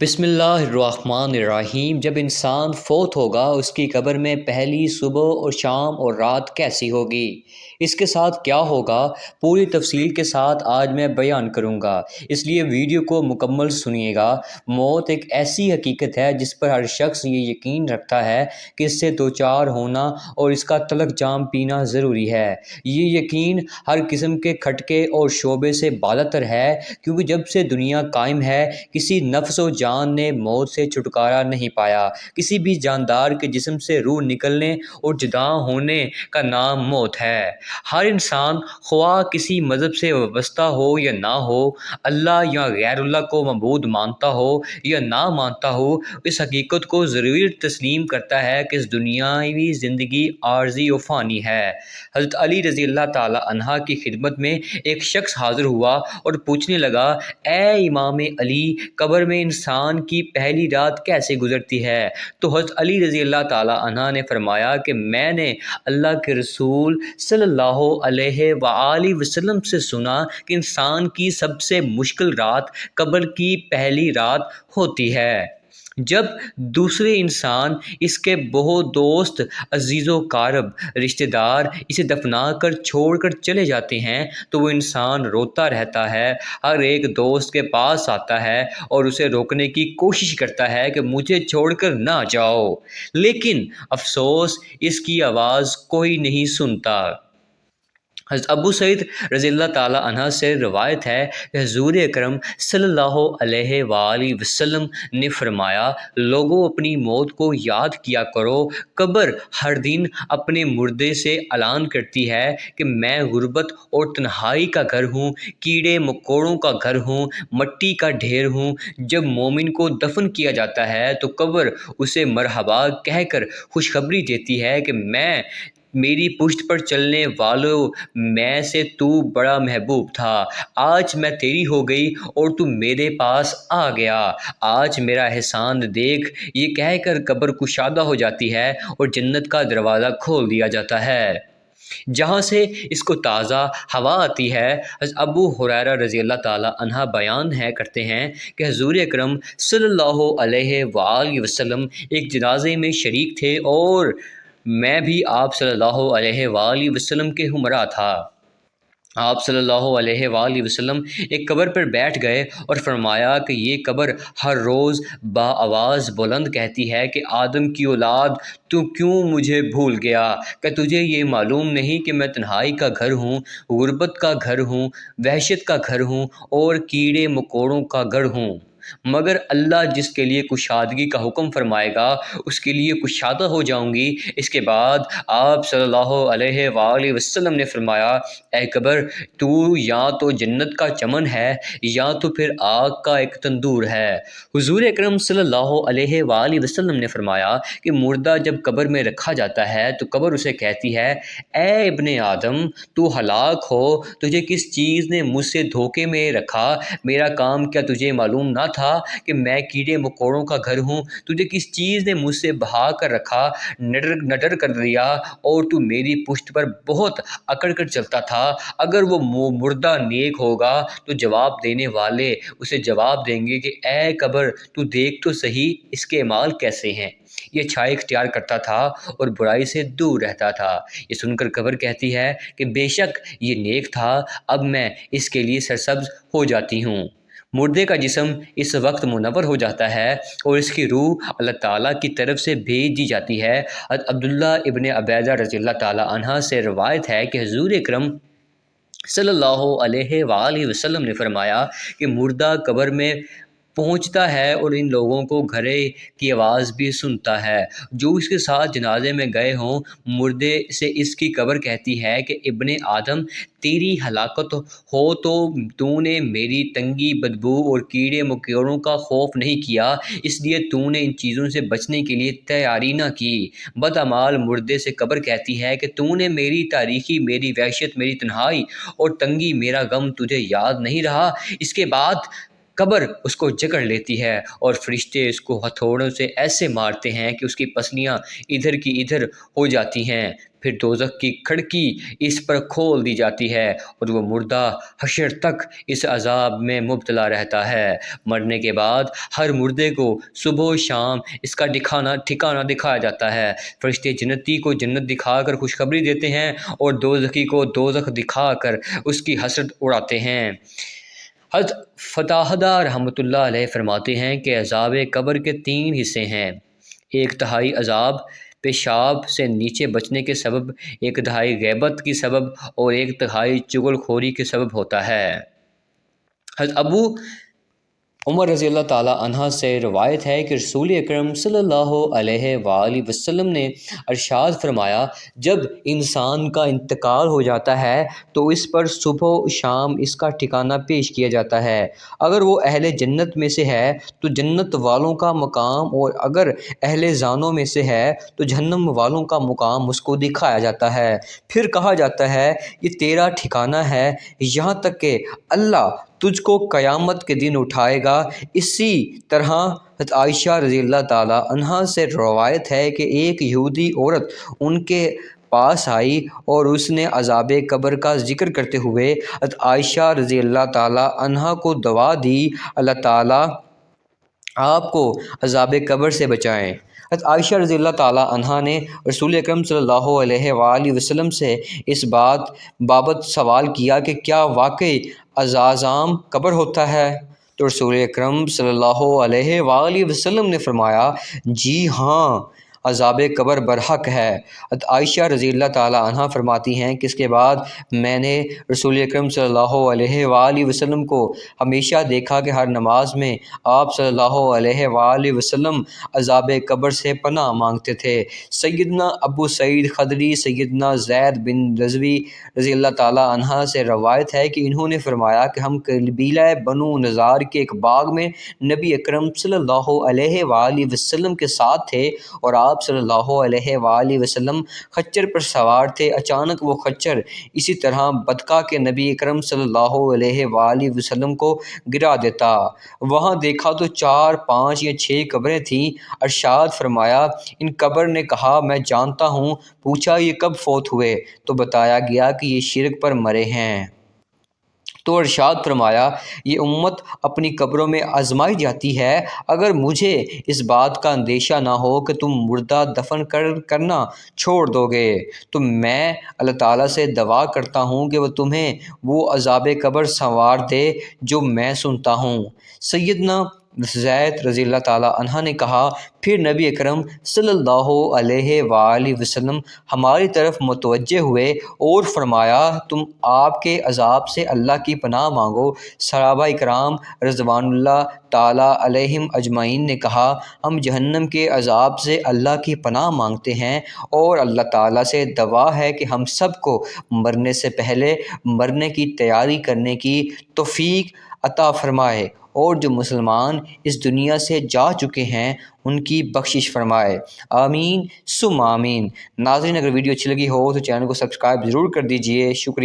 بسم اللہ الرحمن الرحیم۔ جب انسان فوت ہوگا اس کی قبر میں پہلی صبح اور شام اور رات کیسی ہوگی، اس کے ساتھ کیا ہوگا، پوری تفصیل کے ساتھ آج میں بیان کروں گا، اس لیے ویڈیو کو مکمل سنیے گا۔ موت ایک ایسی حقیقت ہے جس پر ہر شخص یہ یقین رکھتا ہے کہ اس سے دوچار ہونا اور اس کا تلخ جام پینا ضروری ہے۔ یہ یقین ہر قسم کے کھٹکے اور شعبے سے بالاتر ہے، کیونکہ جب سے دنیا قائم ہے کسی نفس و جان نے موت سے چھٹکارا نہیں پایا۔ کسی بھی جاندار کے جسم سے روح نکلنے اور جدا ہونے کا نام موت ہے۔ ہر انسان خواہ کسی مذہب سے وابستہ ہو یا نہ ہو، اللہ یا غیر اللہ کو معبود مانتا ہو یا نہ مانتا ہو، اس حقیقت کو ضرور تسلیم کرتا ہے کہ اس دنیاوی زندگی عارضی و فانی ہے۔ حضرت علی رضی اللہ تعالی عنہ کی خدمت میں ایک شخص حاضر ہوا اور پوچھنے لگا، اے امام علی، قبر میں انسان کی پہلی رات کیسے گزرتی ہے؟ تو حضرت علی رضی اللہ تعالی عنہ نے فرمایا کہ میں نے اللہ کے رسول صلی اللہ علیہ وآلہ وسلم سے سنا کہ انسان کی سب سے مشکل رات قبر کی پہلی رات ہوتی ہے، جب دوسرے انسان، اس کے بہت دوست، عزیز و قارب رشتہ دار اسے دفنا کر چھوڑ کر چلے جاتے ہیں تو وہ انسان روتا رہتا ہے، ہر ایک دوست کے پاس آتا ہے اور اسے روکنے کی کوشش کرتا ہے کہ مجھے چھوڑ کر نہ جاؤ، لیکن افسوس اس کی آواز کوئی نہیں سنتا۔ حضرت ابو سعید رضی اللہ تعالی عنہ سے روایت ہے کہ حضور اکرم صلی اللہ علیہ وآلہ وسلم نے فرمایا، لوگوں اپنی موت کو یاد کیا کرو، قبر ہر دن اپنے مردے سے اعلان کرتی ہے کہ میں غربت اور تنہائی کا گھر ہوں، کیڑے مکوڑوں کا گھر ہوں، مٹی کا ڈھیر ہوں۔ جب مومن کو دفن کیا جاتا ہے تو قبر اسے مرحبا کہہ کر خوشخبری دیتی ہے کہ میری پشت پر چلنے والوں میں سے تو بڑا محبوب تھا، آج میں تیری ہو گئی اور تو میرے پاس آ گیا، آج میرا احسان دیکھ۔ یہ کہہ کر قبر کشادہ ہو جاتی ہے اور جنت کا دروازہ کھول دیا جاتا ہے، جہاں سے اس کو تازہ ہوا آتی ہے۔ حضرت ابو ہریرہ رضی اللہ تعالی عنہ بیان کرتے ہیں کہ حضور اکرم صلی اللہ علیہ وآلہ وسلم ایک جنازے میں شریک تھے اور میں بھی آپ صلی اللہ علیہ وآلہ وسلم کے ہمراہ تھا۔ آپ صلی اللہ علیہ وآلہ وسلم ایک قبر پر بیٹھ گئے اور فرمایا کہ یہ قبر ہر روز بآواز بلند کہتی ہے کہ آدم کی اولاد، تو کیوں مجھے بھول گیا؟ کہ تجھے یہ معلوم نہیں کہ میں تنہائی کا گھر ہوں، غربت کا گھر ہوں، وحشت کا گھر ہوں اور کیڑے مکوڑوں کا گھر ہوں؟ مگر اللہ جس کے لیے کشادگی کا حکم فرمائے گا اس کے لیے کشادہ ہو جاؤں گی۔ اس کے بعد آپ صلی اللہ علیہ وآلہ وسلم نے فرمایا، اے قبر، تو یا تو جنت کا چمن ہے یا تو پھر آگ کا ایک تندور ہے۔ حضور اکرم صلی اللہ علیہ وآلہ وسلم نے فرمایا کہ مردہ جب قبر میں رکھا جاتا ہے تو قبر اسے کہتی ہے، اے ابن آدم، تو ہلاک ہو، تجھے کس چیز نے مجھ سے دھوکے میں رکھا؟ میرا کام کیا تجھے معلوم نہ تھا کہ میں کیڑے مکوڑوں کا گھر ہوں؟ تجھے کس چیز نے مجھ سے بہا کر رکھا، نڈر کر دیا اور تو میری پشت پر بہت اکڑ کر چلتا تھا؟ اگر وہ مردہ نیک ہوگا تو جواب دینے والے اسے جواب دیں گے کہ اے قبر، تو دیکھ تو صحیح اس کے اعمال کیسے ہیں۔ یہ اچھائی اختیار کرتا تھا اور برائی سے دور رہتا تھا۔ یہ سن کر قبر کہتی ہے کہ بے شک یہ نیک تھا، اب میں اس کے لیے سرسبز ہو جاتی ہوں۔ مردے کا جسم اس وقت منور ہو جاتا ہے اور اس کی روح اللہ تعالیٰ کی طرف سے بھیج دی جاتی ہے۔ حضرت عبداللہ ابن عبیدہ رضی اللہ تعالیٰ عنہ سے روایت ہے کہ حضور اکرم صلی اللہ علیہ وآلہ وسلم نے فرمایا کہ مردہ قبر میں پہنچتا ہے اور ان لوگوں کو گھرے کی آواز بھی سنتا ہے جو اس کے ساتھ جنازے میں گئے ہوں۔ مردے سے اس کی قبر کہتی ہے کہ ابن آدم، تیری ہلاکت ہو تو نے میری تنگی، بدبو اور کیڑے مکوڑوں کا خوف نہیں کیا، اس لیے تو نے ان چیزوں سے بچنے کے لیے تیاری نہ کی۔ بدعمال مردے سے قبر کہتی ہے کہ تو نے میری تاریکی، میری وحشت، میری تنہائی اور تنگی، میرا غم تجھے یاد نہیں رہا۔ اس کے بعد قبر اس کو جکڑ لیتی ہے اور فرشتے اس کو ہتھوڑوں سے ایسے مارتے ہیں کہ اس کی پسلیاں ادھر کی ادھر ہو جاتی ہیں، پھر دوزخ کی کھڑکی اس پر کھول دی جاتی ہے اور وہ مردہ حشر تک اس عذاب میں مبتلا رہتا ہے۔ مرنے کے بعد ہر مردے کو صبح و شام اس کا ٹھکانہ دکھایا جاتا ہے۔ فرشتے جنتی کو جنت دکھا کر خوشخبری دیتے ہیں اور دوزخی کو دوزخ دکھا کر اس کی حسرت اڑاتے ہیں۔ حضرت فتاحدہ رحمۃ اللہ علیہ فرماتے ہیں کہ عذاب قبر کے 3 حصے ہیں۔ 1/3 عذاب پیشاب سے نیچے بچنے کے سبب، 1/3 غیبت کی سبب اور 1/3 چغل خوری کے سبب ہوتا ہے۔ حضرت ابو عمر رضی اللہ تعالیٰ عنہ سے روایت ہے کہ رسول اکرم صلی اللہ علیہ وآلہ وسلم نے ارشاد فرمایا، جب انسان کا انتقال ہو جاتا ہے تو اس پر صبح و شام اس کا ٹھکانہ پیش کیا جاتا ہے۔ اگر وہ اہل جنت میں سے ہے تو جنت والوں کا مقام، اور اگر اہل زانوں میں سے ہے تو جہنم والوں کا مقام اس کو دکھایا جاتا ہے۔ پھر کہا جاتا ہے یہ تیرا ٹھکانہ ہے یہاں تک کہ اللہ تجھ کو قیامت کے دن اٹھائے گا۔ اسی طرح حضرت عائشہ رضی اللہ تعالیٰ عنہا سے روایت ہے کہ ایک یہودی عورت ان کے پاس آئی اور اس نے عذاب قبر کا ذکر کرتے ہوئے حضرت عائشہ رضی اللہ تعالیٰ عنہا کو دعا دی، اللہ تعالیٰ آپ کو عذاب قبر سے بچائیں۔ حضرت عائشہ رضی اللہ تعالیٰ عنہا نے رسول اکرم صلی اللہ علیہ وآلہ وسلم سے اس بابت سوال کیا کہ کیا واقعی عذاب قبر ہوتا ہے؟ تو رسول اکرم صلی اللہ علیہ وآلہ وسلم نے فرمایا، جی ہاں، عذاب قبر برحق ہے۔ حضرت عائشہ رضی اللہ تعالیٰ عنہ فرماتی ہیں کہ اس کے بعد میں نے رسول اکرم صلی اللہ علیہ وآلہ وسلم کو ہمیشہ دیکھا کہ ہر نماز میں آپ صلی اللہ علیہ وآلہ وسلم عذاب قبر سے پناہ مانگتے تھے۔ سیدنا ابو سعید خدری سیدنا زید بن رضوی رضی اللہ تعالیٰ عنہ سے روایت ہے کہ انہوں نے فرمایا کہ ہم قبیلہ بنو نضار کے ایک باغ میں نبی اکرم صلی اللہ علیہ وآلہ وسلم کے ساتھ تھے اور آپ صلی اللہ علیہ وآلہ وسلم خچر پر سوار تھے۔ اچانک وہ خچر اسی طرح بدکا کے نبی اکرم صلی اللہ علیہ وآلہ وسلم کو گرا دیتا۔ وہاں دیکھا تو 4، 5 یا 6 قبریں تھیں۔ ارشاد فرمایا، ان قبر نے کہا میں جانتا ہوں۔ پوچھا یہ کب فوت ہوئے؟ تو بتایا گیا کہ یہ شرک پر مرے ہیں۔ تو ارشاد فرمایا، یہ امت اپنی قبروں میں آزمائی جاتی ہے۔ اگر مجھے اس بات کا اندیشہ نہ ہو کہ تم مردہ دفن کرنا چھوڑ دو گے تو میں اللہ تعالیٰ سے دعا کرتا ہوں کہ وہ تمہیں وہ عذاب قبر سنوار دے جو میں سنتا ہوں۔ سیدنا زید رضی اللہ تعالیٰ عنہ نے کہا، پھر نبی اکرم صلی اللہ علیہ وآلہ وسلم ہماری طرف متوجہ ہوئے اور فرمایا، تم آپ کے عذاب سے اللہ کی پناہ مانگو۔ صحابہ اکرام رضوان اللہ تعالیٰ علیہم اجمعین نے کہا، ہم جہنم کے عذاب سے اللہ کی پناہ مانگتے ہیں اور اللہ تعالیٰ سے دعا ہے کہ ہم سب کو مرنے سے پہلے مرنے کی تیاری کرنے کی توفیق عطا فرمائے اور جو مسلمان اس دنیا سے جا چکے ہیں ان کی بخشش فرمائے، آمین ثم آمین۔ ناظرین، اگر ویڈیو اچھی لگی ہو تو چینل کو سبسکرائب ضرور کر دیجئے۔ شکریہ۔